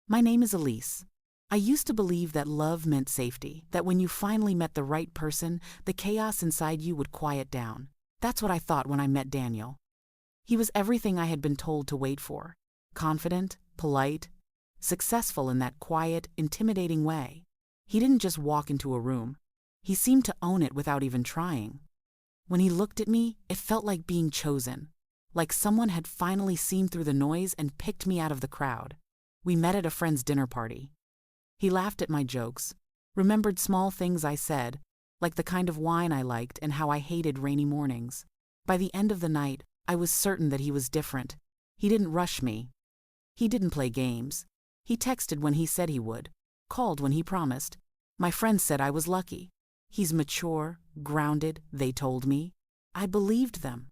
My name is Elise. I used to believe that love meant safety, that when you finally met the right person, the chaos inside you would quiet down. That's what I thought when I met Daniel. He was everything I had been told to wait for. Confident, polite, successful in that quiet, intimidating way. He didn't just walk into a room. He seemed to own it without even trying. When he looked at me, it felt like being chosen. Like someone had finally seen through the noise and picked me out of the crowd. We met at a friend's dinner party. He laughed at my jokes, remembered small things I said, like the kind of wine I liked and how I hated rainy mornings. By the end of the night, I was certain that he was different. He didn't rush me. He didn't play games. He texted when he said he would, called when he promised. My friends said I was lucky. He's mature, grounded, they told me. I believed them.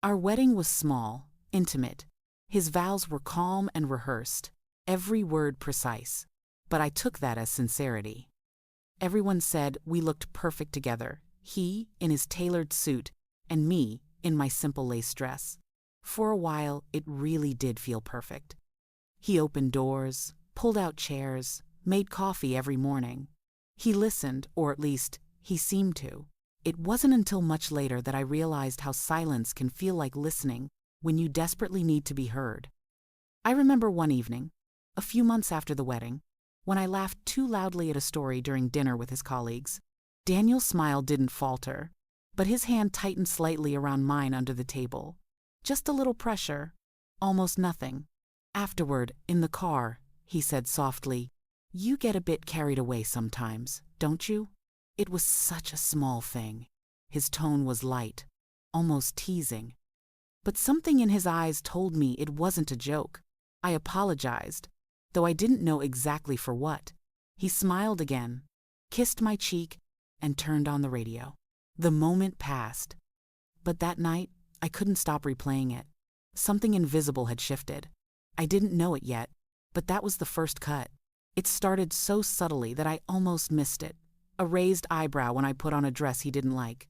Our wedding was small, intimate. His vows were calm and rehearsed, every word precise. But I took that as sincerity. Everyone said we looked perfect together, he in his tailored suit, and me in my simple lace dress. For a while, it really did feel perfect. He opened doors, pulled out chairs, made coffee every morning. He listened, or at least, he seemed to. It wasn't until much later that I realized how silence can feel like listening when you desperately need to be heard. I remember one evening, a few months after the wedding, when I laughed too loudly at a story during dinner with his colleagues. Daniel's smile didn't falter, but his hand tightened slightly around mine under the table. Just a little pressure, almost nothing. Afterward, in the car, he said softly, "You get a bit carried away sometimes, don't you?" It was such a small thing. His tone was light, almost teasing. But something in his eyes told me it wasn't a joke. I apologized, though I didn't know exactly for what. He smiled again, kissed my cheek, and turned on the radio. The moment passed. But that night, I couldn't stop replaying it. Something invisible had shifted. I didn't know it yet, but that was the first cut. It started so subtly that I almost missed it. A raised eyebrow when I put on a dress he didn't like.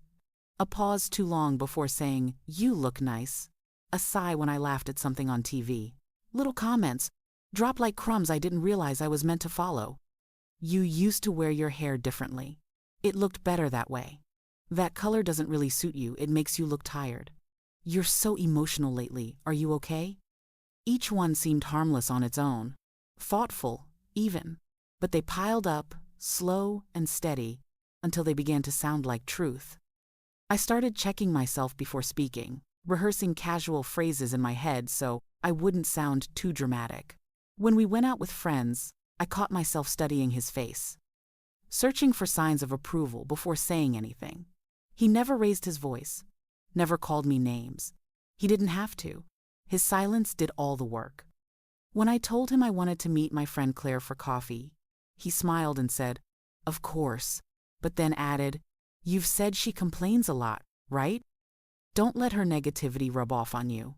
A pause too long before saying, "You look nice." A sigh when I laughed at something on TV. Little comments, dropped like crumbs I didn't realize I was meant to follow. "You used to wear your hair differently. It looked better that way. That color doesn't really suit you, it makes you look tired. You're so emotional lately, are you okay?" Each one seemed harmless on its own. Thoughtful, even. But they piled up, slow and steady, until they began to sound like truth. I started checking myself before speaking, rehearsing casual phrases in my head so I wouldn't sound too dramatic. When we went out with friends, I caught myself studying his face, searching for signs of approval before saying anything. He never raised his voice, never called me names. He didn't have to. His silence did all the work. When I told him I wanted to meet my friend Claire for coffee, he smiled and said, "Of course," but then added, "You've said she complains a lot, right? Don't let her negativity rub off on you."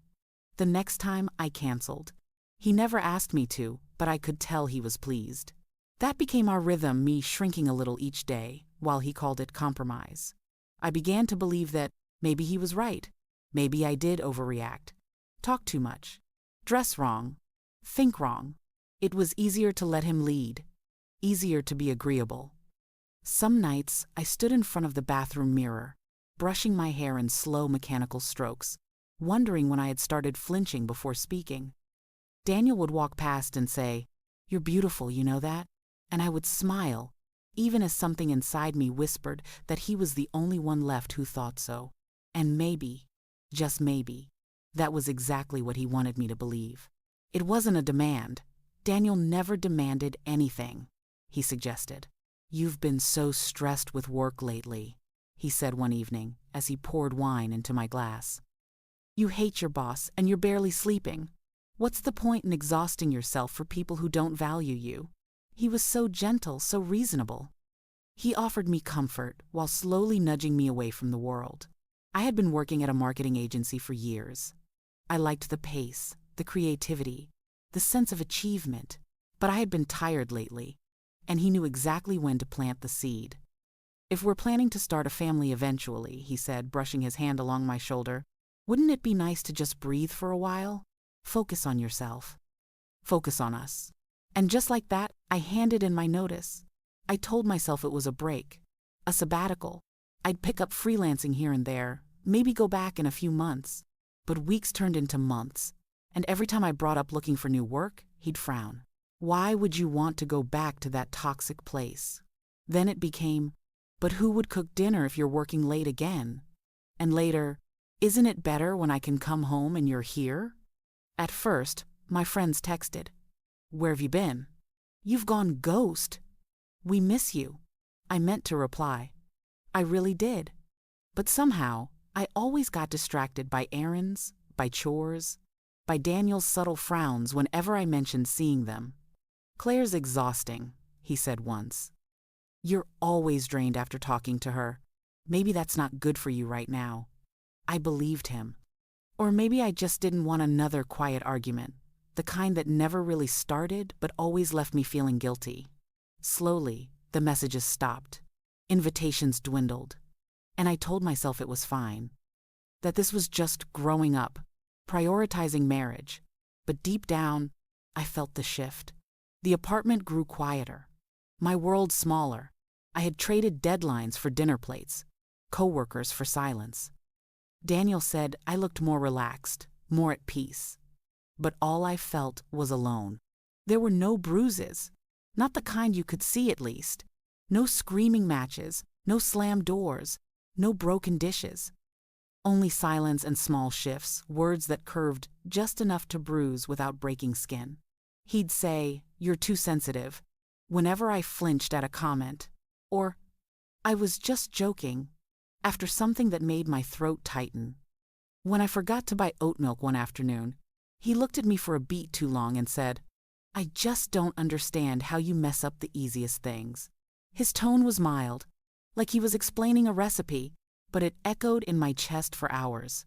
The next time, I canceled. He never asked me to, but I could tell he was pleased. That became our rhythm, me shrinking a little each day, while he called it compromise. I began to believe that maybe he was right. Maybe I did overreact, talk too much, dress wrong, think wrong. It was easier to let him lead, easier to be agreeable. Some nights, I stood in front of the bathroom mirror, brushing my hair in slow mechanical strokes, wondering when I had started flinching before speaking. Daniel would walk past and say, "You're beautiful, you know that?" And I would smile, even as something inside me whispered that he was the only one left who thought so. And maybe, just maybe, that was exactly what he wanted me to believe. It wasn't a demand. Daniel never demanded anything. He suggested. "You've been so stressed with work lately," he said one evening as he poured wine into my glass. "You hate your boss and you're barely sleeping. What's the point in exhausting yourself for people who don't value you?" He was so gentle, so reasonable. He offered me comfort while slowly nudging me away from the world. I had been working at a marketing agency for years. I liked the pace, the creativity, the sense of achievement, but I had been tired lately, and he knew exactly when to plant the seed. "If we're planning to start a family eventually," he said, brushing his hand along my shoulder, "wouldn't it be nice to just breathe for a while? Focus on yourself. Focus on us." And just like that, I handed in my notice. I told myself it was a break, a sabbatical. I'd pick up freelancing here and there, maybe go back in a few months. But weeks turned into months, and every time I brought up looking for new work, he'd frown. Why would you want to go back to that toxic place? Then it became, but who would cook dinner if you're working late again? And later, isn't it better when I can come home and you're here? At first, my friends texted, "Where have you been? You've gone ghost. We miss you." I meant to reply. I really did. But somehow, I always got distracted by errands, by chores, by Daniel's subtle frowns whenever I mentioned seeing them. "Claire's exhausting," he said once. "You're always drained after talking to her. Maybe that's not good for you right now." I believed him. Or maybe I just didn't want another quiet argument, the kind that never really started but always left me feeling guilty. Slowly, the messages stopped. Invitations dwindled. And I told myself it was fine. That this was just growing up, prioritizing marriage. But deep down, I felt the shift. The apartment grew quieter. My world smaller. I had traded deadlines for dinner plates, coworkers for silence. Daniel said I looked more relaxed, more at peace. But all I felt was alone. There were no bruises, not the kind you could see at least. No screaming matches, no slammed doors, no broken dishes. Only silence and small shifts, words that curved just enough to bruise without breaking skin. He'd say, "You're too sensitive," whenever I flinched at a comment. Or, "I was just joking," after something that made my throat tighten. When I forgot to buy oat milk one afternoon, he looked at me for a beat too long and said, "I just don't understand how you mess up the easiest things." His tone was mild, like he was explaining a recipe, but it echoed in my chest for hours.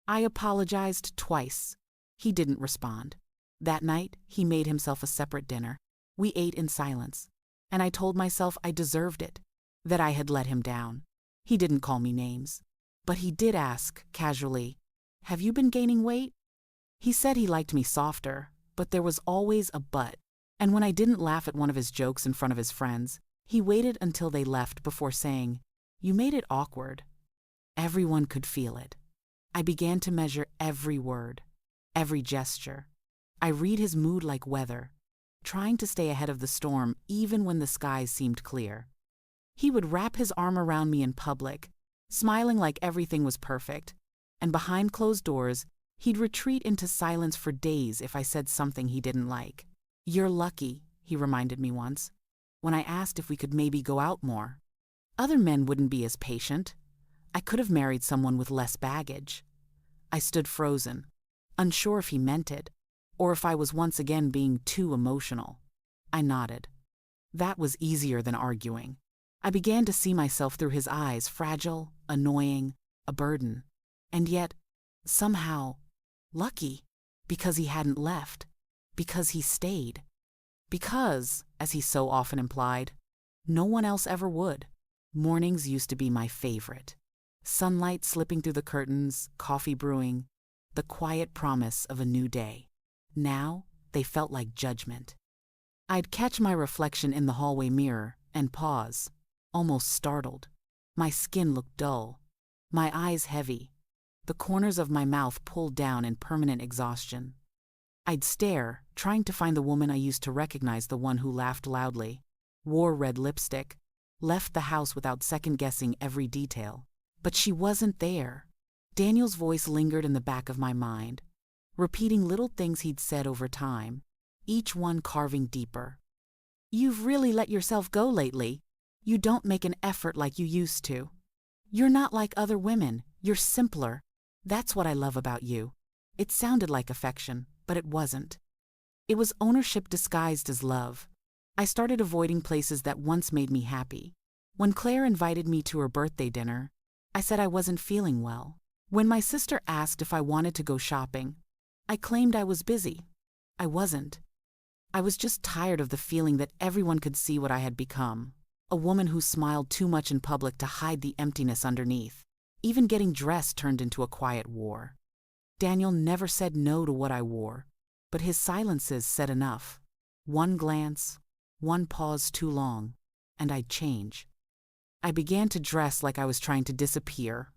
I apologized twice. He didn't respond. That night, he made himself a separate dinner. We ate in silence, and I told myself I deserved it, that I had let him down. He didn't call me names, but he did ask, casually, "Have you been gaining weight?" He said he liked me softer, but there was always a but. And when I didn't laugh at one of his jokes in front of his friends, he waited until they left before saying, "You made it awkward." Everyone could feel it. I began to measure every word, every gesture. I read his mood like weather, trying to stay ahead of the storm even when the skies seemed clear. He would wrap his arm around me in public, smiling like everything was perfect, and behind closed doors, he'd retreat into silence for days if I said something he didn't like. "You're lucky," he reminded me once, when I asked if we could maybe go out more. Other men wouldn't be as patient. I could have married someone with less baggage. I stood frozen, unsure if he meant it, or if I was once again being too emotional. I nodded. That was easier than arguing. I began to see myself through his eyes, fragile, annoying, a burden. And yet, somehow, lucky, because he hadn't left, because he stayed. Because, as he so often implied, no one else ever would. Mornings used to be my favorite. Sunlight slipping through the curtains, coffee brewing, the quiet promise of a new day. Now, they felt like judgment. I'd catch my reflection in the hallway mirror and pause, almost startled. My skin looked dull, my eyes heavy, the corners of my mouth pulled down in permanent exhaustion. I'd stare, trying to find the woman I used to recognize, the one who laughed loudly, wore red lipstick, left the house without second-guessing every detail. But she wasn't there. Daniel's voice lingered in the back of my mind, repeating little things he'd said over time, each one carving deeper. "You've really let yourself go lately. You don't make an effort like you used to. You're not like other women. You're simpler. That's what I love about you." It sounded like affection, but it wasn't. It was ownership disguised as love. I started avoiding places that once made me happy. When Claire invited me to her birthday dinner, I said I wasn't feeling well. When my sister asked if I wanted to go shopping, I claimed I was busy. I wasn't. I was just tired of the feeling that everyone could see what I had become. A woman who smiled too much in public to hide the emptiness underneath. Even getting dressed turned into a quiet war. Daniel never said no to what I wore, but his silences said enough. One glance, one pause too long, and I'd change. I began to dress like I was trying to disappear.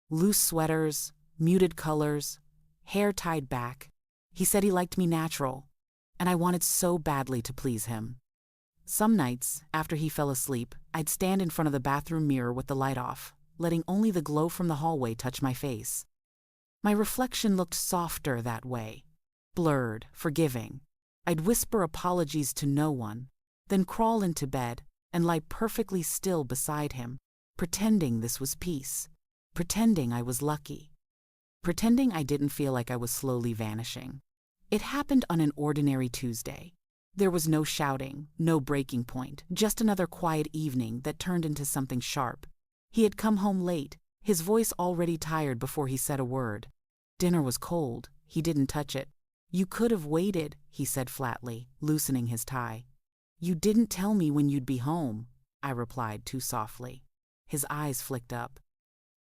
Loose sweaters, muted colors, hair tied back. He said he liked me natural, and I wanted so badly to please him. Some nights, after he fell asleep, I'd stand in front of the bathroom mirror with the light off, letting only the glow from the hallway touch my face. My reflection looked softer that way, blurred, forgiving. I'd whisper apologies to no one, then crawl into bed and lie perfectly still beside him, pretending this was peace, pretending I was lucky, pretending I didn't feel like I was slowly vanishing. It happened on an ordinary Tuesday. There was no shouting, no breaking point, just another quiet evening that turned into something sharp. He had come home late, his voice already tired before he said a word. Dinner was cold, he didn't touch it. You could have waited, he said flatly, loosening his tie. You didn't tell me when you'd be home, I replied too softly. His eyes flicked up.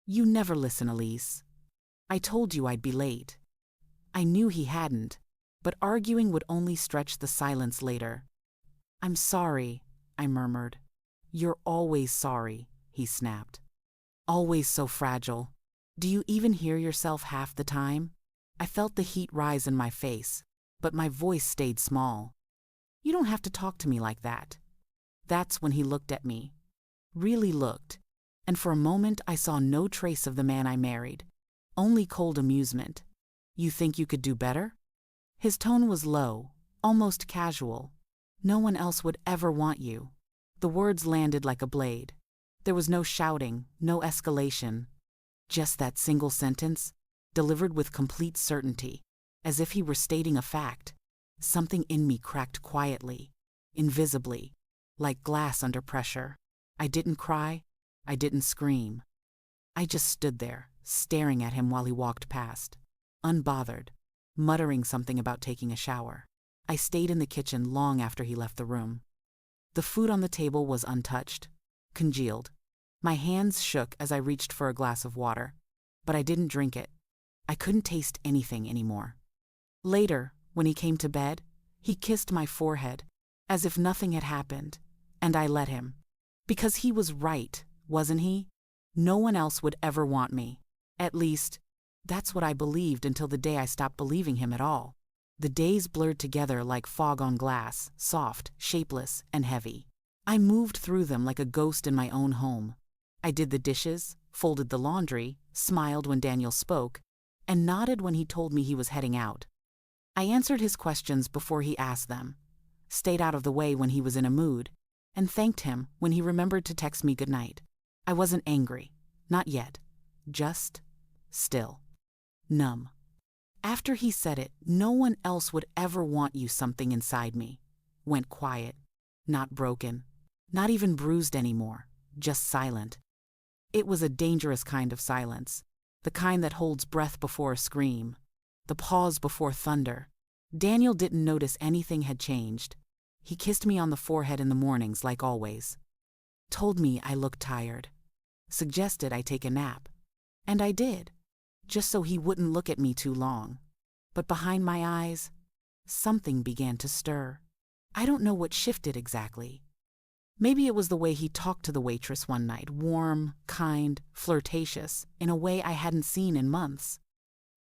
You never listen, Elise. I told you I'd be late. I knew he hadn't, but arguing would only stretch the silence later. I'm sorry, I murmured. You're always sorry, he snapped. Always so fragile. Do you even hear yourself half the time? I felt the heat rise in my face, but my voice stayed small. You don't have to talk to me like that. That's when he looked at me. Really looked. And for a moment I saw no trace of the man I married. Only cold amusement. You think you could do better? His tone was low, almost casual. No one else would ever want you. The words landed like a blade. There was no shouting, no escalation. Just that single sentence, delivered with complete certainty, as if he were stating a fact. Something in me cracked quietly, invisibly, like glass under pressure. I didn't cry, I didn't scream. I just stood there, staring at him while he walked past, unbothered, muttering something about taking a shower. I stayed in the kitchen long after he left the room. The food on the table was untouched, congealed. My hands shook as I reached for a glass of water, but I didn't drink it. I couldn't taste anything anymore. Later, when he came to bed, he kissed my forehead, as if nothing had happened, and I let him. Because he was right, wasn't he? No one else would ever want me. At least, that's what I believed until the day I stopped believing him at all. The days blurred together like fog on glass, soft, shapeless, and heavy. I moved through them like a ghost in my own home. I did the dishes, folded the laundry, smiled when Daniel spoke, and nodded when he told me he was heading out. I answered his questions before he asked them, stayed out of the way when he was in a mood, and thanked him when he remembered to text me goodnight. I wasn't angry, not yet, just still, numb. After he said it, no one else would ever want you. Something inside me went quiet, not broken, not even bruised anymore, just silent. It was a dangerous kind of silence, the kind that holds breath before a scream, the pause before thunder. Daniel didn't notice anything had changed. He kissed me on the forehead in the mornings like always, told me I looked tired, suggested I take a nap, and I did, just so he wouldn't look at me too long. But behind my eyes, something began to stir. I don't know what shifted exactly. Maybe it was the way he talked to the waitress one night, warm, kind, flirtatious, in a way I hadn't seen in months.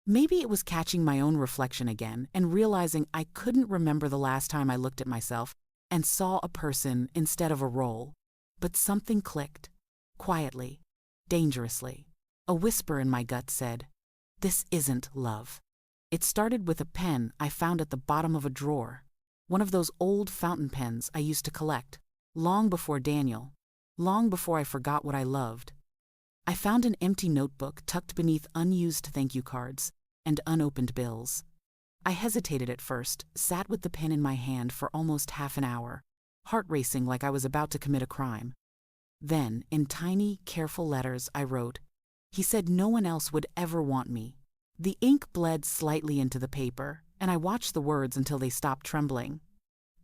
Maybe it was catching my own reflection again and realizing I couldn't remember the last time I looked at myself and saw a person instead of a role. But something clicked, quietly, dangerously. A whisper in my gut said, "This isn't love." It started with a pen I found at the bottom of a drawer, one of those old fountain pens I used to collect, long before Daniel, long before I forgot what I loved. I found an empty notebook tucked beneath unused thank you cards and unopened bills. I hesitated at first, sat with the pen in my hand for almost half an hour, heart racing like I was about to commit a crime. Then, in tiny, careful letters, I wrote, "He said no one else would ever want me." The ink bled slightly into the paper, and I watched the words until they stopped trembling.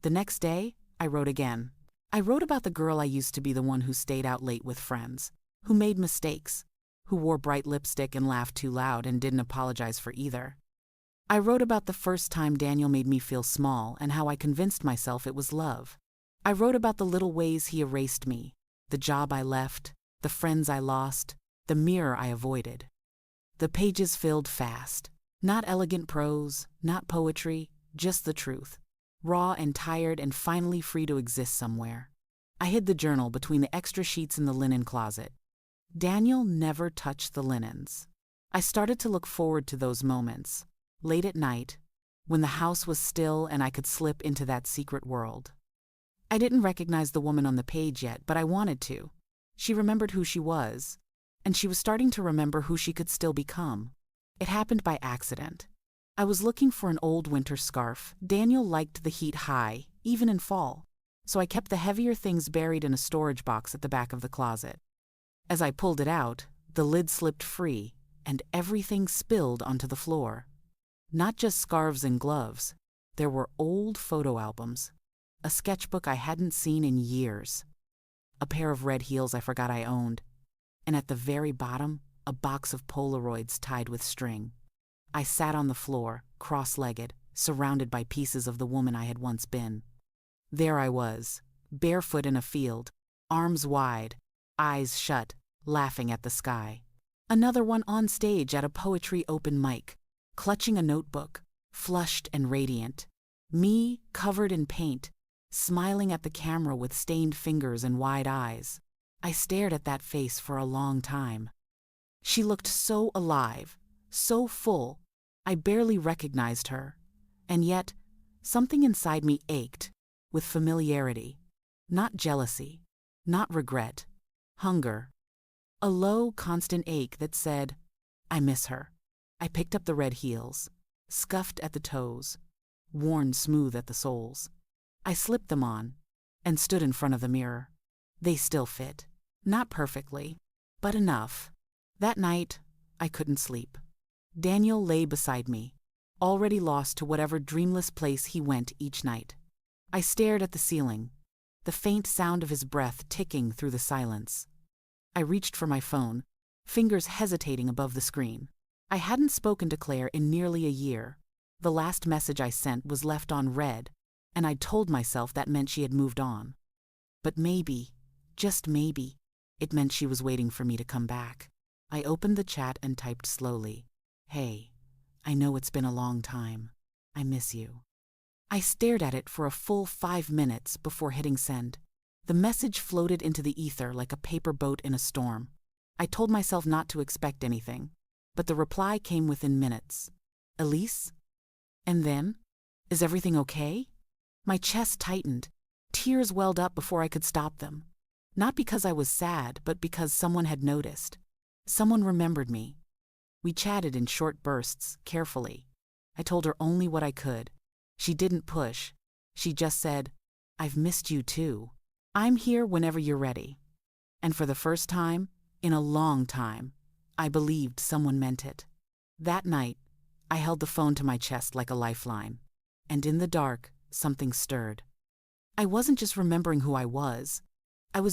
The next day, I wrote again. I wrote about the girl I used to be, the one who stayed out late with friends, who made mistakes, who wore bright lipstick and laughed too loud and didn't apologize for either. I wrote about the first time Daniel made me feel small and how I convinced myself it was love. I wrote about the little ways he erased me, the job I left, the friends I lost, the mirror I avoided. The pages filled fast. Not elegant prose, not poetry, just the truth. Raw and tired and finally free to exist somewhere. I hid the journal between the extra sheets in the linen closet. Daniel never touched the linens. I started to look forward to those moments, late at night, when the house was still and I could slip into that secret world. I didn't recognize the woman on the page yet, but I wanted to. She remembered who she was, and she was starting to remember who she could still become. It happened by accident. I was looking for an old winter scarf. Daniel liked the heat high, even in fall, so I kept the heavier things buried in a storage box at the back of the closet. As I pulled it out, the lid slipped free, and everything spilled onto the floor. Not just scarves and gloves. There were old photo albums, a sketchbook I hadn't seen in years, a pair of red heels I forgot I owned, and at the very bottom, a box of Polaroids tied with string. I sat on the floor, cross-legged, surrounded by pieces of the woman I had once been. There I was, barefoot in a field, arms wide, eyes shut, laughing at the sky. Another one on stage at a poetry open mic, clutching a notebook, flushed and radiant. Me, covered in paint, smiling at the camera with stained fingers and wide eyes. I stared at that face for a long time. She looked so alive, so full, I barely recognized her. And yet, something inside me ached, with familiarity. Not jealousy, not regret, hunger. A low, constant ache that said, I miss her. I picked up the red heels, scuffed at the toes, worn smooth at the soles. I slipped them on, and stood in front of the mirror. They still fit. Not perfectly, but enough. That night, I couldn't sleep. Daniel lay beside me, already lost to whatever dreamless place he went each night. I stared at the ceiling, the faint sound of his breath ticking through the silence. I reached for my phone, fingers hesitating above the screen. I hadn't spoken to Claire in nearly a year. The last message I sent was left on read, and I'd told myself that meant she had moved on. But maybe, just maybe, it meant she was waiting for me to come back. I opened the chat and typed slowly, Hey, I know it's been a long time. I miss you. I stared at it for a full 5 minutes before hitting send. The message floated into the ether like a paper boat in a storm. I told myself not to expect anything, but the reply came within minutes. Elise? And then? Is everything okay? My chest tightened. Tears welled up before I could stop them. Not because I was sad, but because someone had noticed. Someone remembered me. We chatted in short bursts, carefully. I told her only what I could. She didn't push. She just said, I've missed you too. I'm here whenever you're ready. And for the first time, in a long time, I believed someone meant it. That night, I held the phone to my chest like a lifeline. And in the dark, something stirred. I wasn't just remembering who I was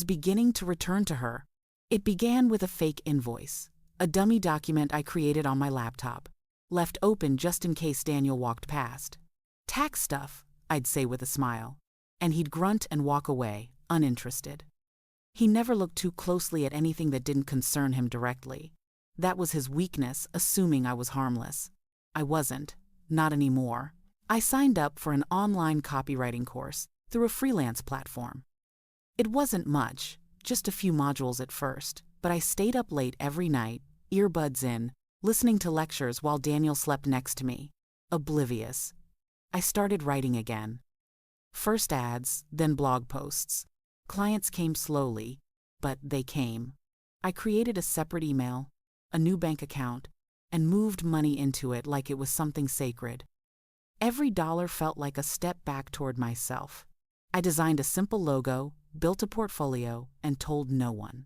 beginning to return to her. It began with a fake invoice, a dummy document I created on my laptop, left open just in case Daniel walked past. Tax stuff, I'd say with a smile, and he'd grunt and walk away, uninterested. He never looked too closely at anything that didn't concern him directly. That was his weakness, assuming I was harmless. I wasn't, not anymore. I signed up for an online copywriting course through a freelance platform. It wasn't much, just a few modules at first, but I stayed up late every night, earbuds in, listening to lectures while Daniel slept next to me, oblivious. I started writing again. First ads, then blog posts. Clients came slowly, but they came. I created a separate email, a new bank account, and moved money into it like it was something sacred. Every dollar felt like a step back toward myself. I designed a simple logo, built a portfolio, and told no one.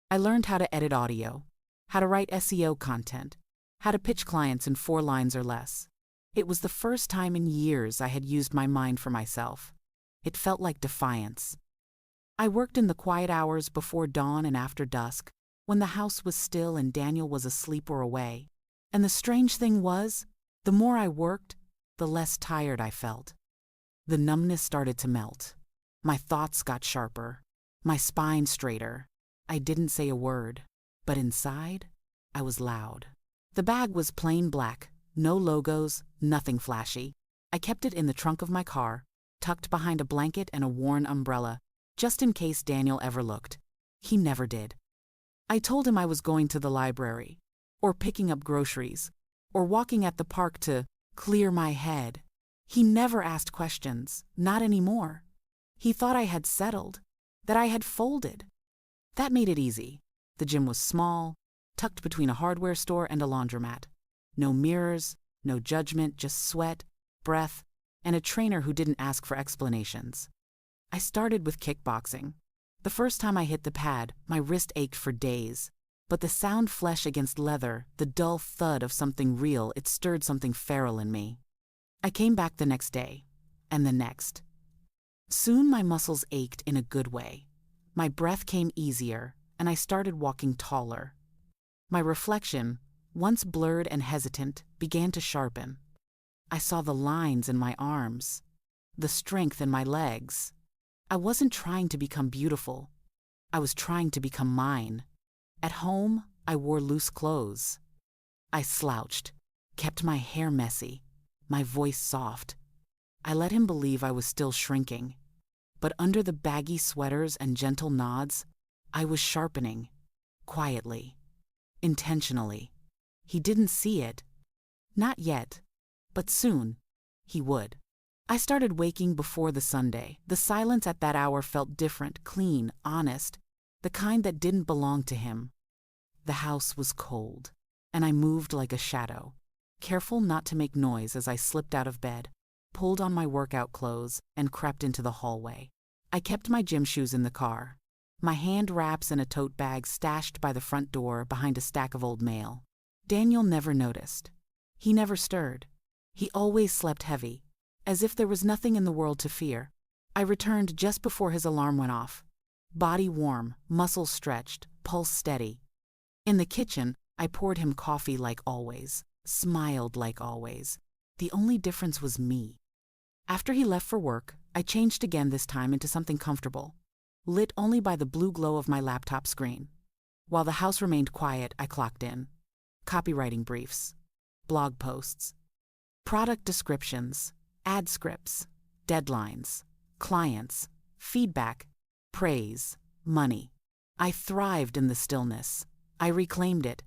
I learned how to edit audio, how to write SEO content, how to pitch clients in 4 lines or less. It was the first time in years I had used my mind for myself. It felt like defiance. I worked in the quiet hours before dawn and after dusk, when the house was still and Daniel was asleep or away. And the strange thing was, The more I worked, the less tired I felt. The numbness started to melt. My thoughts got sharper, my spine straighter. I didn't say a word, but inside, I was loud. The bag was plain black, no logos, nothing flashy. I kept it in the trunk of my car, tucked behind a blanket and a worn umbrella, just in case Daniel ever looked. He never did. I told him I was going to the library, or picking up groceries, or walking at the park to clear my head. He never asked questions, not anymore. He thought I had settled, that I had folded. That made it easy. The gym was small, tucked between a hardware store and a laundromat. No mirrors, no judgment, just sweat, breath, and a trainer who didn't ask for explanations. I started with kickboxing. The first time I hit the pad, my wrist ached for days. But the sound flesh against leather, the dull thud of something real, it stirred something feral in me. I came back the next day, and the next. Soon my muscles ached in a good way. My breath came easier, and I started walking taller. My reflection, once blurred and hesitant, began to sharpen. I saw the lines in my arms, the strength in my legs. I wasn't trying to become beautiful. I was trying to become mine. At home, I wore loose clothes. I slouched, kept my hair messy, my voice soft. I let him believe I was still shrinking. But under the baggy sweaters and gentle nods, I was sharpening, quietly, intentionally. He didn't see it. Not yet, but soon, he would. I started waking before the Sunday. The silence at that hour felt different, clean, honest, the kind that didn't belong to him. The house was cold, and I moved like a shadow, careful not to make noise as I slipped out of bed, pulled on my workout clothes, and crept into the hallway. I kept my gym shoes in the car, my hand wraps in a tote bag stashed by the front door behind a stack of old mail. Daniel never noticed. He never stirred. He always slept heavy, as if there was nothing in the world to fear. I returned just before his alarm went off. Body warm, muscles stretched, pulse steady. In the kitchen, I poured him coffee like always, smiled like always. The only difference was me. After he left for work, I changed again, this time into something comfortable, lit only by the blue glow of my laptop screen. While the house remained quiet, I clocked in. Copywriting briefs, blog posts, product descriptions, ad scripts, deadlines, clients, feedback, praise, money. I thrived in the stillness. I reclaimed it.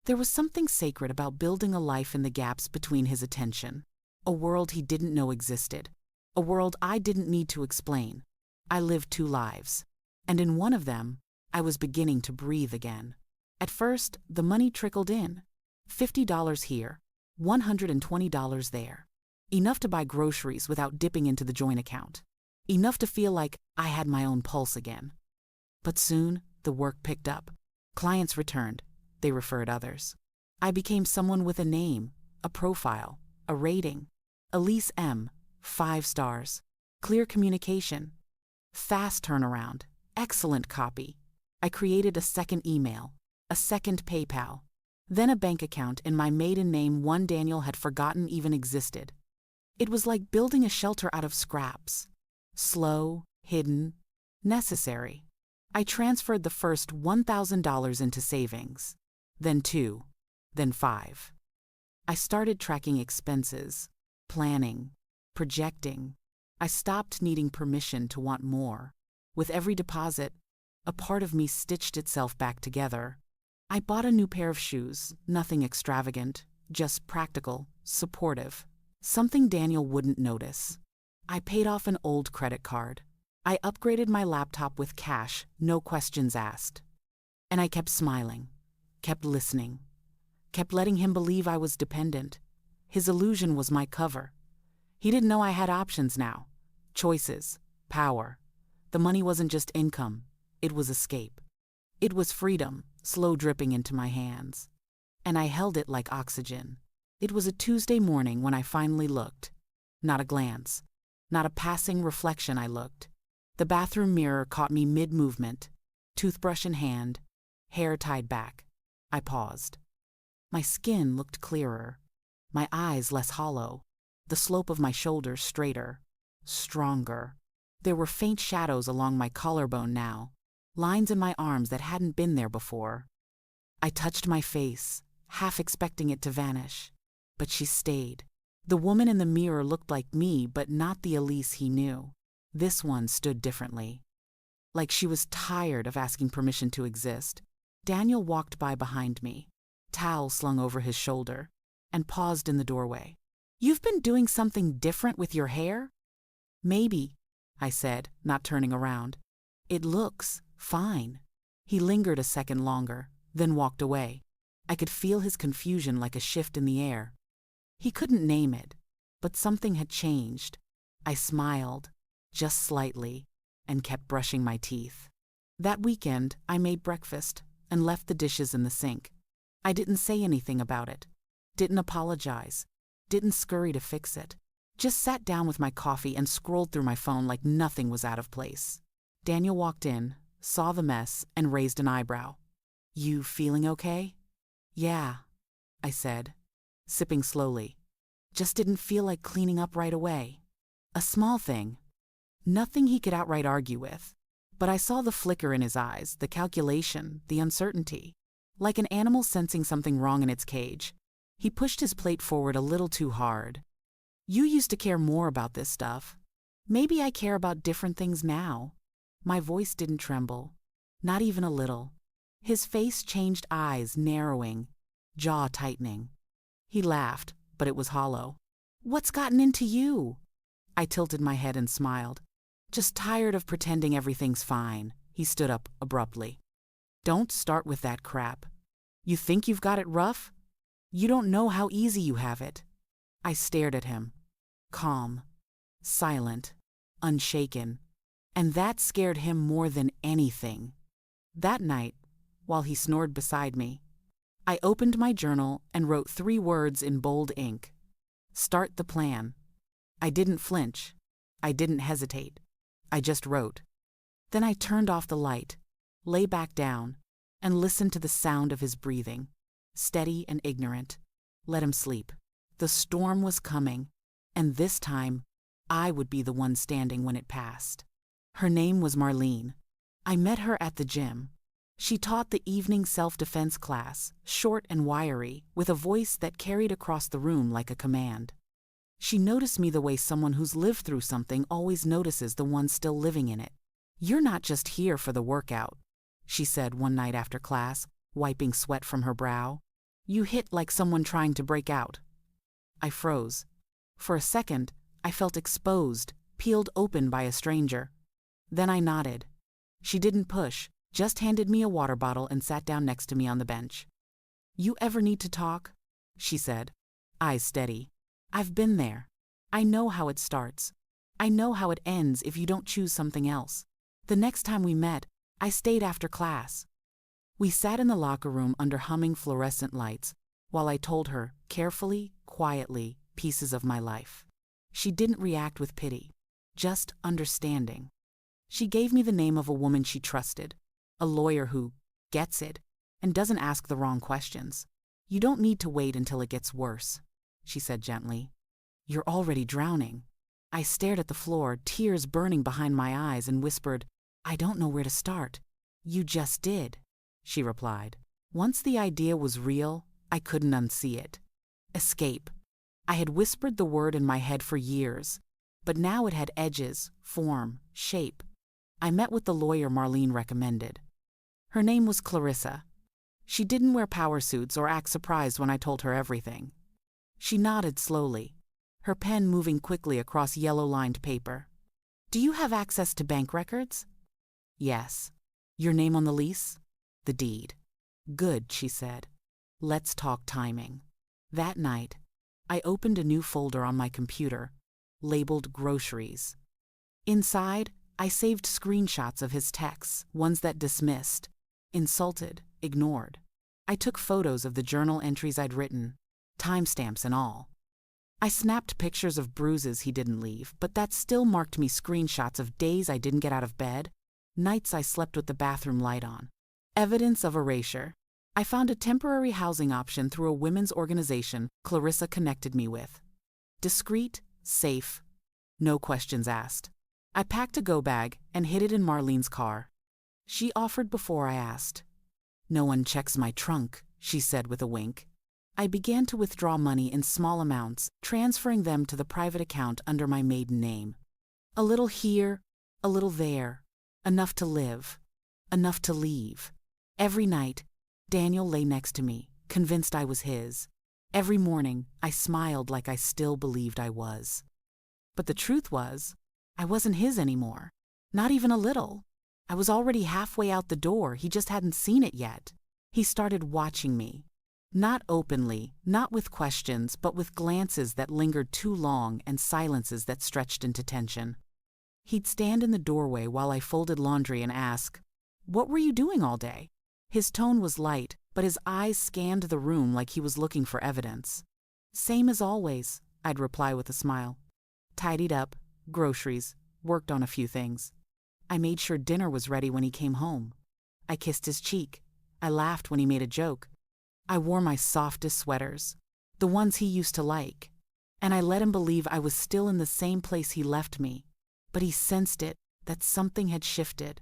There was something sacred about building a life in the gaps between his attention, a world he didn't know existed, a world I didn't need to explain. I lived two lives, and in one of them, I was beginning to breathe again. At first, the money trickled in. $50 here, $120 there. Enough to buy groceries without dipping into the joint account. Enough to feel like I had my own pulse again. But soon, the work picked up. Clients returned. They referred others. I became someone with a name, a profile, a rating. Elise M., 5 stars. Clear communication. Fast turnaround. Excellent copy. I created a second email, a second PayPal, then a bank account in my maiden name one Daniel had forgotten even existed. It was like building a shelter out of scraps. Slow, hidden, necessary. I transferred the first $1,000 into savings, then 2, then 5. I started tracking expenses, planning, projecting. I stopped needing permission to want more. With every deposit, a part of me stitched itself back together. I bought a new pair of shoes, nothing extravagant, just practical, supportive. Something Daniel wouldn't notice. I paid off an old credit card. I upgraded my laptop with cash, no questions asked. And I kept smiling, kept listening, kept letting him believe I was dependent. His illusion was my cover. He didn't know I had options now. Choices, power. The money wasn't just income, it was escape. It was freedom, slow dripping into my hands. And I held it like oxygen. It was a Tuesday morning when I finally looked. Not a glance, not a passing reflection. I looked. The bathroom mirror caught me mid-movement, toothbrush in hand, hair tied back. I paused. My skin looked clearer. my eyes less hollow, the slope of my shoulders straighter, stronger. There were faint shadows along my collarbone now, lines in my arms that hadn't been there before. I touched my face, half expecting it to vanish, but she stayed. The woman in the mirror looked like me, but not the Elise he knew. This one stood differently. Like she was tired of asking permission to exist. Daniel walked by behind me, towel slung over his shoulder, and paused in the doorway. "You've been doing something different with your hair?" "Maybe," I said, not turning around. "It looks fine." He lingered a second longer, then walked away. I could feel his confusion like a shift in the air. He couldn't name it, but something had changed. I smiled, just slightly, and kept brushing my teeth. That weekend, I made breakfast and left the dishes in the sink. I didn't say anything about it, didn't apologize, didn't scurry to fix it. Just sat down with my coffee and scrolled through my phone like nothing was out of place. Daniel walked in, saw the mess, and raised an eyebrow. "You feeling okay?" "Yeah," I said, sipping slowly. Just didn't feel like cleaning up right away. A small thing. Nothing he could outright argue with. But I saw the flicker in his eyes, the calculation, the uncertainty. Like an animal sensing something wrong in its cage. He pushed his plate forward a little too hard. "You used to care more about this stuff. Maybe I care about different things now." My voice didn't tremble. Not even a little. His face changed, eyes narrowing, jaw tightening. He laughed, but it was hollow. "What's gotten into you?" I tilted my head and smiled. "Just tired of pretending everything's fine." He stood up abruptly. "Don't start with that crap. You think you've got it rough? You don't know how easy you have it." I stared at him. Calm, silent, unshaken. And that scared him more than anything. That night, while he snored beside me, I opened my journal and wrote 3 words in bold ink. "Start the plan." I didn't flinch. I didn't hesitate. I just wrote. Then I turned off the light, lay back down, and listened to the sound of his breathing, steady and ignorant. Let him sleep. The storm was coming, and this time, I would be the one standing when it passed. Her name was Marlene. I met her at the gym. She taught the evening self-defense class, short and wiry, with a voice that carried across the room like a command. She noticed me the way someone who's lived through something always notices the one still living in it. "You're not just here for the workout," she said one night after class, wiping sweat from her brow. "You hit like someone trying to break out." I froze. For a second, I felt exposed, peeled open by a stranger. Then I nodded. She didn't push, just handed me a water bottle and sat down next to me on the bench. "You ever need to talk?" she said, eyes steady. "I've been there. I know how it starts. I know how it ends if you don't choose something else." The next time we met, I stayed after class. We sat in the locker room under humming fluorescent lights, while I told her, carefully, quietly, pieces of my life. She didn't react with pity, just understanding. She gave me the name of a woman she trusted, a lawyer who gets it and doesn't ask the wrong questions. "You don't need to wait until it gets worse," she said gently. "You're already drowning." I stared at the floor, tears burning behind my eyes, and whispered, "I don't know where to start." "You just did," she replied. Once the idea was real, I couldn't unsee it. Escape. I had whispered the word in my head for years, but now it had edges, form, shape. I met with the lawyer Marlene recommended. Her name was Clarissa. She didn't wear power suits or act surprised when I told her everything. She nodded slowly, her pen moving quickly across yellow-lined paper. "Do you have access to bank records?" "Yes." "Your name on the lease?" "The deed." "Good," she said. "Let's talk timing." That night, I opened a new folder on my computer, labeled Groceries. Inside, I saved screenshots of his texts, ones that dismissed, insulted, ignored. I took photos of the journal entries I'd written, timestamps and all. I snapped pictures of bruises he didn't leave, but that still marked me screenshots of days I didn't get out of bed, nights I slept with the bathroom light on. Evidence of erasure. I found a temporary housing option through a women's organization Clarissa connected me with. Discreet, safe, no questions asked. I packed a go-bag and hid it in Marlene's car. She offered before I asked. "No one checks my trunk," she said with a wink. I began to withdraw money in small amounts, transferring them to the private account under my maiden name. A little here, a little there, enough to live, enough to leave. Every night, Daniel lay next to me, convinced I was his. Every morning, I smiled like I still believed I was. But the truth was, I wasn't his anymore. Not even a little. I was already halfway out the door, he just hadn't seen it yet. He started watching me. Not openly, not with questions, but with glances that lingered too long and silences that stretched into tension. He'd stand in the doorway while I folded laundry and ask, "What were you doing all day?" His tone was light, but his eyes scanned the room like he was looking for evidence. "Same as always," I'd reply with a smile. Tidied up, groceries, worked on a few things. I made sure dinner was ready when he came home. I kissed his cheek. I laughed when he made a joke. I wore my softest sweaters, the ones he used to like. And I let him believe I was still in the same place he left me. But he sensed it, that something had shifted.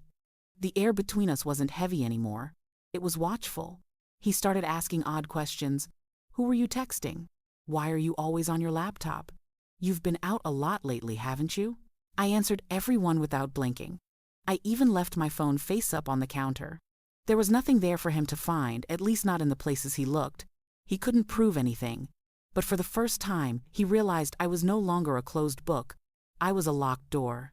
The air between us wasn't heavy anymore. It was watchful. He started asking odd questions. "Who were you texting? Why are you always on your laptop? You've been out a lot lately, haven't you?" I answered every one without blinking. I even left my phone face up on the counter. There was nothing there for him to find, at least not in the places he looked. He couldn't prove anything. But for the first time, he realized I was no longer a closed book. I was a locked door.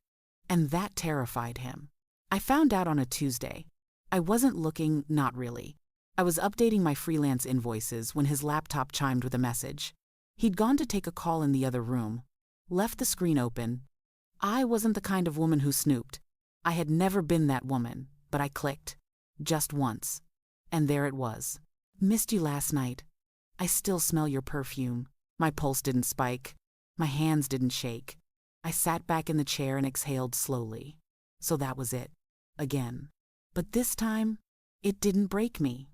And that terrified him. I found out on a Tuesday. I wasn't looking, not really. I was updating my freelance invoices when his laptop chimed with a message. He'd gone to take a call in the other room. Left the screen open. I wasn't the kind of woman who snooped. I had never been that woman, but I clicked. Just once. And there it was. "Missed you last night. I still smell your perfume." My pulse didn't spike. My hands didn't shake. I sat back in the chair and exhaled slowly. So that was it. Again. But this time, it didn't break me.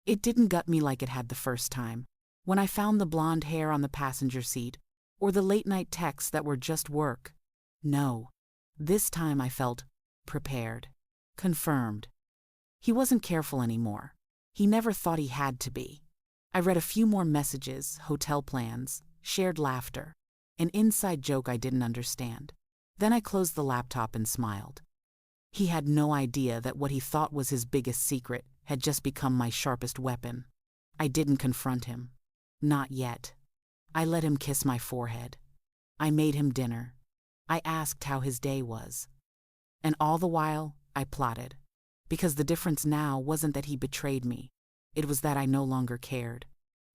It didn't gut me like it had the first time. When I found the blonde hair on the passenger seat, or the late-night texts that were just work. No. This time I felt prepared. Confirmed. He wasn't careful anymore. He never thought he had to be. I read a few more messages, hotel plans, shared laughter, an inside joke I didn't understand. Then I closed the laptop and smiled. He had no idea that what he thought was his biggest secret had just become my sharpest weapon. I didn't confront him. Not yet. I let him kiss my forehead. I made him dinner. I asked how his day was. And all the while, I plotted. Because the difference now wasn't that he betrayed me. It was that I no longer cared.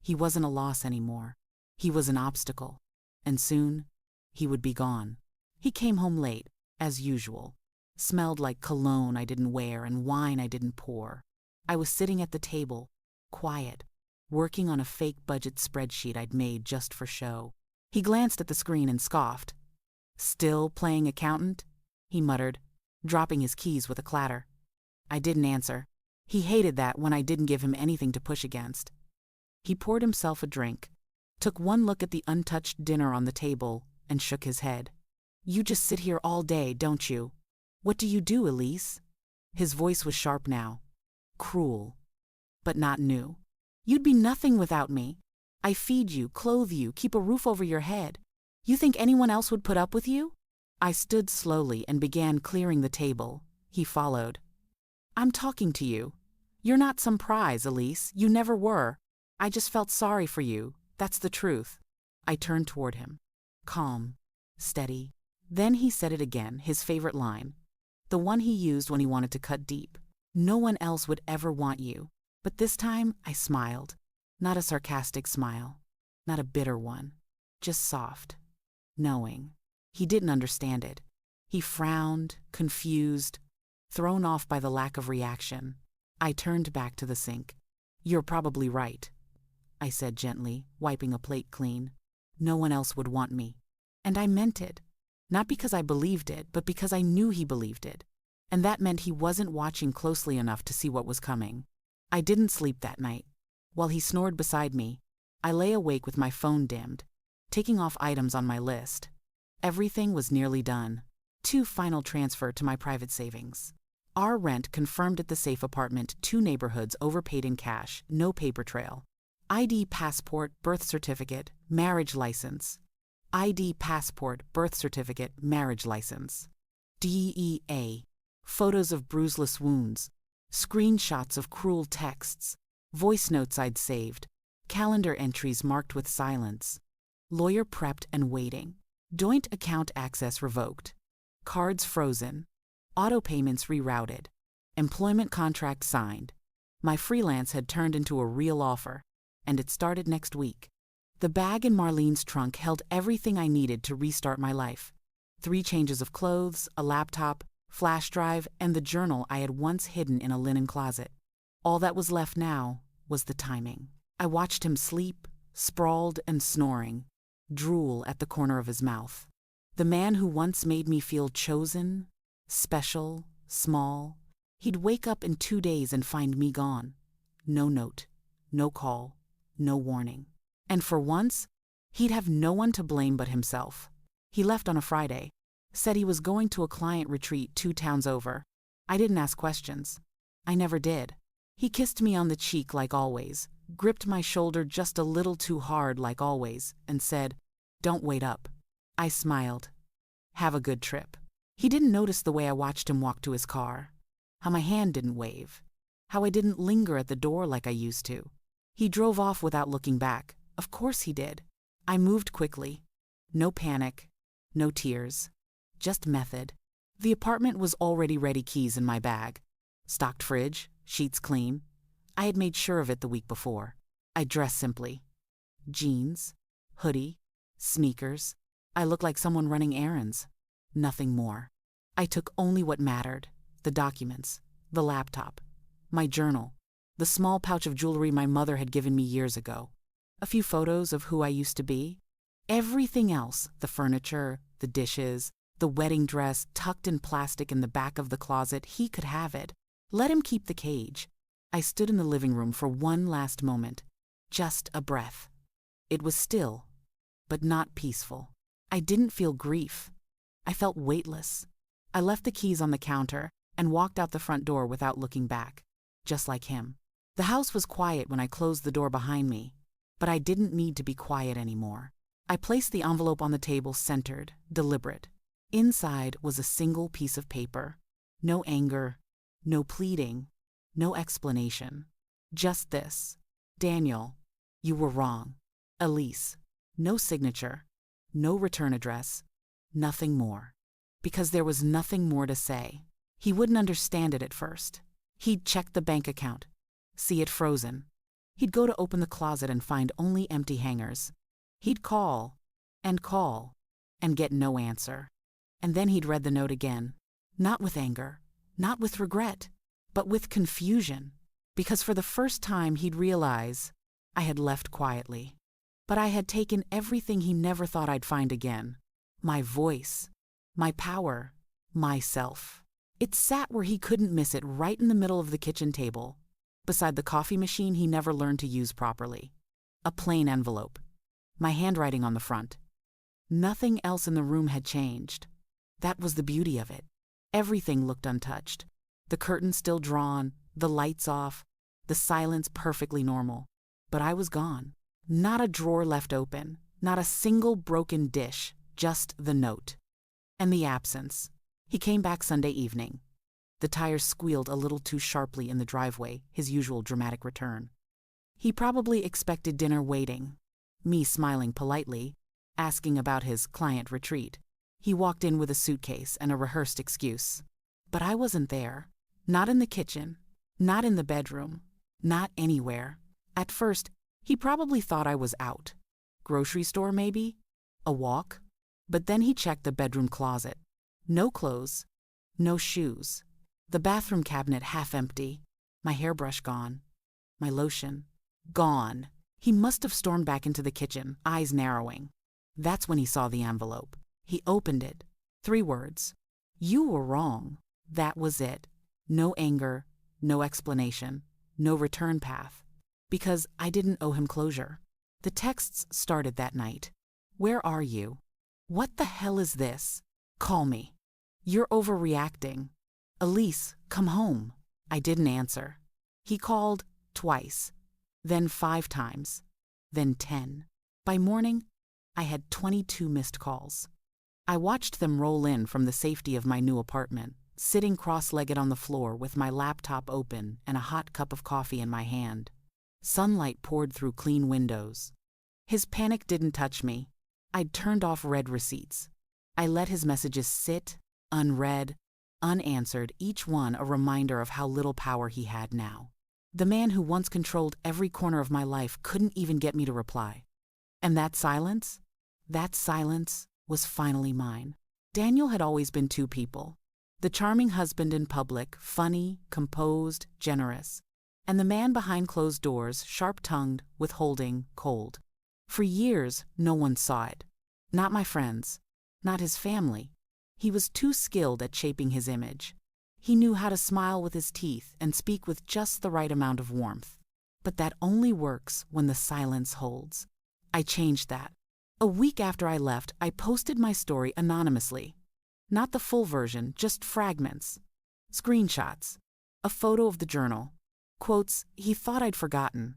He wasn't a loss anymore. He was an obstacle. And soon, he would be gone. He came home late, as usual. Smelled like cologne I didn't wear and wine I didn't pour. I was sitting at the table, quiet, working on a fake budget spreadsheet I'd made just for show. He glanced at the screen and scoffed. "Still playing accountant?" he muttered, dropping his keys with a clatter. I didn't answer. He hated that when I didn't give him anything to push against. He poured himself a drink, took one look at the untouched dinner on the table, and shook his head. "You just sit here all day, don't you? What do you do, Elise?" His voice was sharp now. Cruel. But not new. "You'd be nothing without me. I feed you, clothe you, keep a roof over your head. You think anyone else would put up with you?" I stood slowly and began clearing the table. He followed. "I'm talking to you. You're not some prize, Elise. You never were. I just felt sorry for you. That's the truth." I turned toward him. Calm. Steady. Then he said it again, his favorite line. The one he used when he wanted to cut deep. "No one else would ever want you." But this time, I smiled. Not a sarcastic smile. Not a bitter one. Just soft. Knowing. He didn't understand it. He frowned, confused, thrown off by the lack of reaction. I turned back to the sink. "You're probably right," I said gently, wiping a plate clean. "No one else would want me." And I meant it. Not because I believed it, but because I knew he believed it. And that meant he wasn't watching closely enough to see what was coming. I didn't sleep that night. While he snored beside me, I lay awake with my phone dimmed, taking off items on my list. Everything was nearly done. 2 final transfer to my private savings. Our rent confirmed at the safe apartment, 2 neighborhoods overpaid in cash, no paper trail. ID, passport, birth certificate, marriage license. ID, passport, birth certificate, marriage license. DEA. Photos of bruiseless wounds. Screenshots of cruel texts. Voice notes I'd saved. Calendar entries marked with silence. Lawyer prepped and waiting. Joint account access revoked. Cards frozen. Auto payments rerouted. Employment contract signed. My freelance had turned into a real offer, and it started next week. The bag in Marlene's trunk held everything I needed to restart my life. 3 changes of clothes, a laptop, flash drive, and the journal I had once hidden in a linen closet. All that was left now was the timing. I watched him sleep, sprawled and snoring, drool at the corner of his mouth. The man who once made me feel chosen, special, small, he'd wake up in 2 days and find me gone. No note, no call, no warning. And for once, he'd have no one to blame but himself. He left on a Friday, said he was going to a client retreat 2 towns over. I didn't ask questions. I never did. He kissed me on the cheek like always, gripped my shoulder just a little too hard like always, and said, "Don't wait up." I smiled. "Have a good trip." He didn't notice the way I watched him walk to his car, how my hand didn't wave, how I didn't linger at the door like I used to. He drove off without looking back. Of course he did. I moved quickly. No panic, no tears, just method. The apartment was already ready, keys in my bag. Stocked fridge, sheets clean. I had made sure of it the week before. I dressed simply. Jeans, hoodie, sneakers. I looked like someone running errands. Nothing more. I took only what mattered: the documents, the laptop, my journal, the small pouch of jewelry my mother had given me years ago, a few photos of who I used to be. Everything else, the furniture, the dishes, the wedding dress tucked in plastic in the back of the closet, he could have it. Let him keep the cage. I stood in the living room for one last moment, just a breath. It was still, but not peaceful. I didn't feel grief. I felt weightless. I left the keys on the counter and walked out the front door without looking back, just like him. The house was quiet when I closed the door behind me, but I didn't need to be quiet anymore. I placed the envelope on the table, centered, deliberate. Inside was a single piece of paper. No anger, no pleading, no explanation. Just this: "Daniel, you were wrong." Elise. No signature, no return address, nothing more. Because there was nothing more to say. He wouldn't understand it at first. He'd check the bank account, see it frozen. He'd go to open the closet and find only empty hangers. He'd call, and get no answer. And then he'd read the note again, not with anger, not with regret, but with confusion. Because for the first time he'd realize I had left quietly. But I had taken everything he never thought I'd find again. My voice, my power, myself. It sat where he couldn't miss it, right in the middle of the kitchen table, beside the coffee machine he never learned to use properly. A plain envelope. My handwriting on the front. Nothing else in the room had changed. That was the beauty of it. Everything looked untouched. The curtains still drawn, the lights off, the silence perfectly normal. But I was gone. Not a drawer left open, not a single broken dish, just the note. And the absence. He came back Sunday evening. The tires squealed a little too sharply in the driveway, his usual dramatic return. He probably expected dinner waiting, me smiling politely, asking about his client retreat. He walked in with a suitcase and a rehearsed excuse. But I wasn't there. Not in the kitchen, not in the bedroom, not anywhere. At first, he probably thought I was out. Grocery store, maybe? A walk? But then he checked the bedroom closet. No clothes, no shoes. The bathroom cabinet half empty. My hairbrush gone. My lotion gone. He must have stormed back into the kitchen, eyes narrowing. That's when he saw the envelope. He opened it. 3 words. "You were wrong." That was it. No anger, no explanation. no return path. Because I didn't owe him closure. The texts started that night. Where are you? What the hell is this? Call me. You're overreacting. Elise, come home. I didn't answer. He called twice, then 5 times, then 10. By morning, I had 22 missed calls. I watched them roll in from the safety of my new apartment, sitting cross-legged on the floor with my laptop open and a hot cup of coffee in my hand. Sunlight poured through clean windows. His panic didn't touch me. I'd turned off read receipts. I let his messages sit, unread, unanswered, each one a reminder of how little power he had now. The man who once controlled every corner of my life couldn't even get me to reply. And that silence was finally mine. Daniel had always been 2 people. The charming husband in public, funny, composed, generous. And the man behind closed doors, sharp-tongued, withholding, cold. For years, no one saw it. Not my friends. Not his family. He was too skilled at shaping his image. He knew how to smile with his teeth and speak with just the right amount of warmth. But that only works when the silence holds. I changed that. A week after I left, I posted my story anonymously. Not the full version, just fragments. Screenshots. A photo of the journal. Quotes he thought I'd forgotten.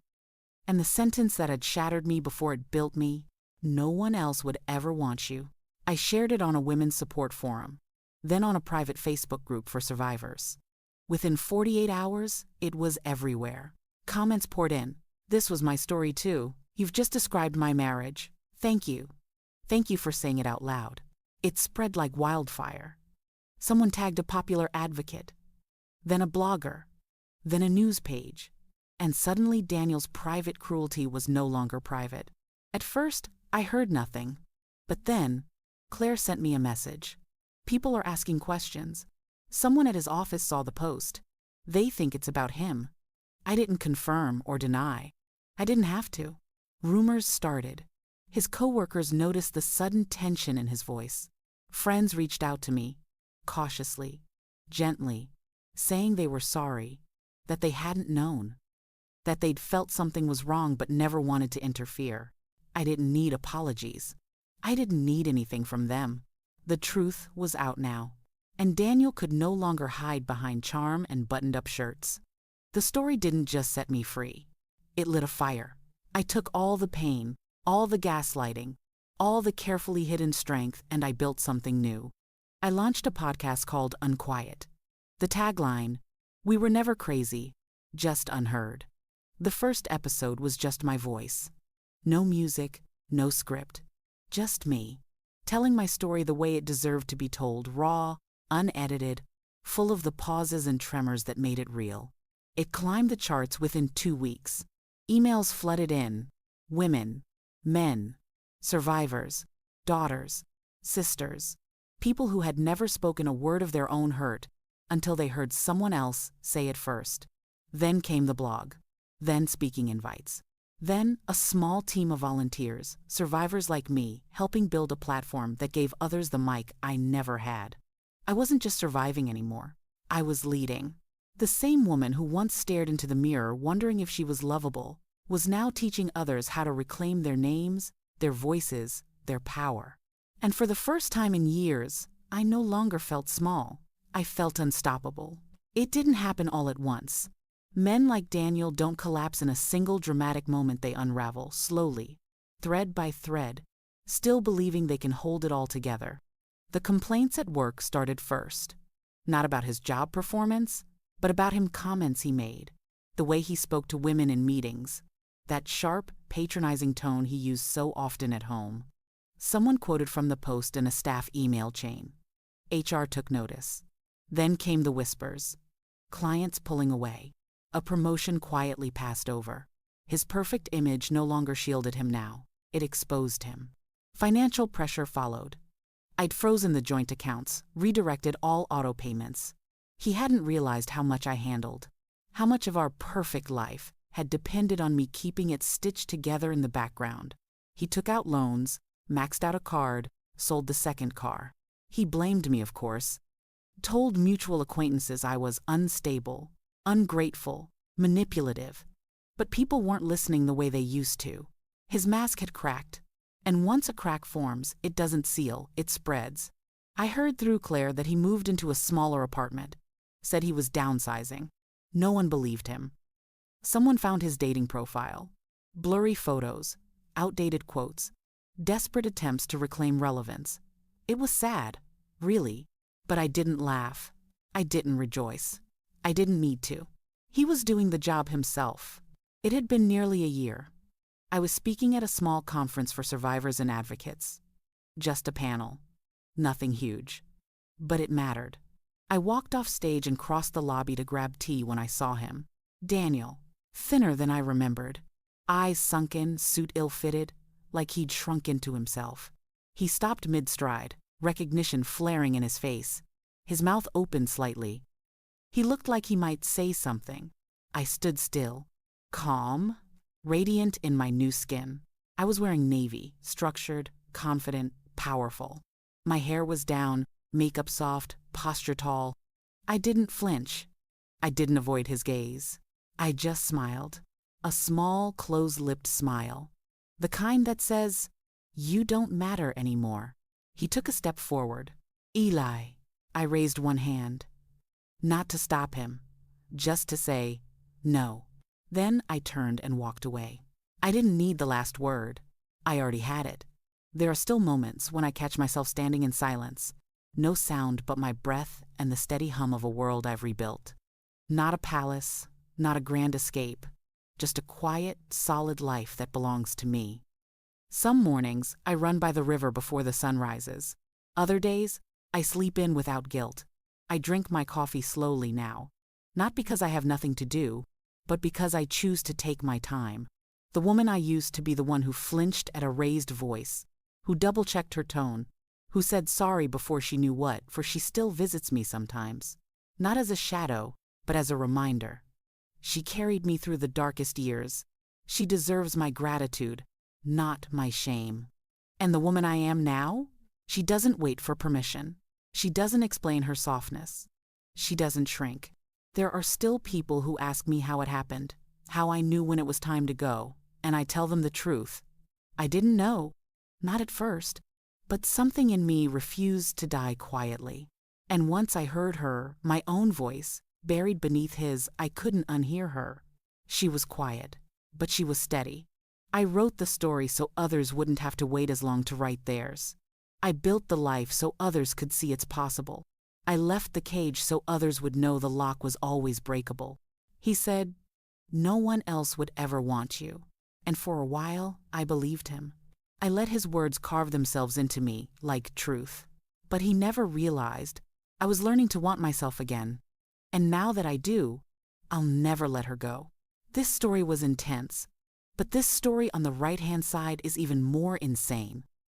And the sentence that had shattered me before it built me, no one else would ever want you. I shared it on a women's support forum, then on a private Facebook group for survivors. Within 48 hours, it was everywhere. Comments poured in. This was my story too. You've just described my marriage. Thank you. Thank you for saying it out loud. It spread like wildfire. Someone tagged a popular advocate, then a blogger, then a news page. And suddenly Daniel's private cruelty was no longer private. At first, I heard nothing. But then, Claire sent me a message. People are asking questions. Someone at his office saw the post. They think it's about him. I didn't confirm or deny. I didn't have to. Rumors started. His coworkers noticed the sudden tension in his voice. Friends reached out to me, cautiously, gently, saying they were sorry, that they hadn't known, that they'd felt something was wrong but never wanted to interfere. I didn't need apologies. I didn't need anything from them. The truth was out now, and Daniel could no longer hide behind charm and buttoned-up shirts. The story didn't just set me free. It lit a fire. I took all the pain, all the gaslighting, all the carefully hidden strength, and I built something new. I launched a podcast called Unquiet. The tagline, "We were never crazy, just unheard." The first episode was just my voice. No music, no script. Just me, telling my story the way it deserved to be told, raw, unedited, full of the pauses and tremors that made it real. It climbed the charts within 2 weeks. Emails flooded in. Women, men, survivors, daughters, sisters, people who had never spoken a word of their own hurt until they heard someone else say it first. Then came the blog. Then speaking invites. Then a small team of volunteers, survivors like me, helping build a platform that gave others the mic I never had. I wasn't just surviving anymore. I was leading. The same woman who once stared into the mirror wondering if she was lovable was now teaching others how to reclaim their names, their voices, their power. And for the first time in years, I no longer felt small. I felt unstoppable. It didn't happen all at once. Men like Daniel don't collapse in a single dramatic moment. They unravel, slowly, thread by thread, still believing they can hold it all together. The complaints at work started first. Not about his job performance, but about comments he made, the way he spoke to women in meetings, that sharp, patronizing tone he used so often at home. Someone quoted from the post in a staff email chain. HR took notice. Then came the whispers. Clients pulling away. A promotion quietly passed over. His perfect image no longer shielded him now. It exposed him. Financial pressure followed. I'd frozen the joint accounts, redirected all auto payments. He hadn't realized how much I handled, how much of our perfect life had depended on me keeping it stitched together in the background. He took out loans, maxed out a card, sold the second car. He blamed me, of course. Told mutual acquaintances I was unstable, ungrateful, manipulative. But people weren't listening the way they used to. His mask had cracked. And once a crack forms, it doesn't seal, it spreads. I heard through Claire that he moved into a smaller apartment, said he was downsizing. No one believed him. Someone found his dating profile. Blurry photos, outdated quotes, desperate attempts to reclaim relevance. It was sad, really, but I didn't laugh. I didn't rejoice. I didn't need to. He was doing the job himself. It had been nearly a year. I was speaking at a small conference for survivors and advocates. Just a panel. Nothing huge. But it mattered. I walked off stage and crossed the lobby to grab tea when I saw him. Daniel, thinner than I remembered. Eyes sunken, suit ill-fitted, like he'd shrunk into himself. He stopped mid-stride, recognition flaring in his face. His mouth opened slightly. He looked like he might say something. I stood still, calm, radiant in my new skin. I was wearing navy, structured, confident, powerful. My hair was down, makeup soft, posture tall. I didn't flinch. I didn't avoid his gaze. I just smiled. A small, close-lipped smile. The kind that says, "You don't matter anymore." He took a step forward. "Eli." I raised one hand. Not to stop him, just to say, "No." Then I turned and walked away. I didn't need the last word. I already had it. There are still moments when I catch myself standing in silence. No sound but my breath and the steady hum of a world I've rebuilt. Not a palace, not a grand escape. Just a quiet, solid life that belongs to me. Some mornings, I run by the river before the sun rises. Other days, I sleep in without guilt. I drink my coffee slowly now. Not because I have nothing to do, but because I choose to take my time. The woman I used to be the one who flinched at a raised voice, who double-checked her tone, who said sorry before she knew what, for she still visits me sometimes. Not as a shadow, but as a reminder. She carried me through the darkest years. She deserves my gratitude, not my shame. And the woman I am now? She doesn't wait for permission. She doesn't explain her softness. She doesn't shrink. There are still people who ask me how it happened, how I knew when it was time to go, and I tell them the truth. I didn't know, not at first, but something in me refused to die quietly. And once I heard her, my own voice, buried beneath his, I couldn't unhear her. She was quiet, but she was steady. I wrote the story so others wouldn't have to wait as long to write theirs. I built the life so others could see it's possible. I left the cage so others would know the lock was always breakable. He said, "No one else would ever want you." And for a while, I believed him. I let his words carve themselves into me, like truth. But he never realized I was learning to want myself again. And now that I do, I'll never let her go. This story was intense, but this story on the right-hand side is even more insane.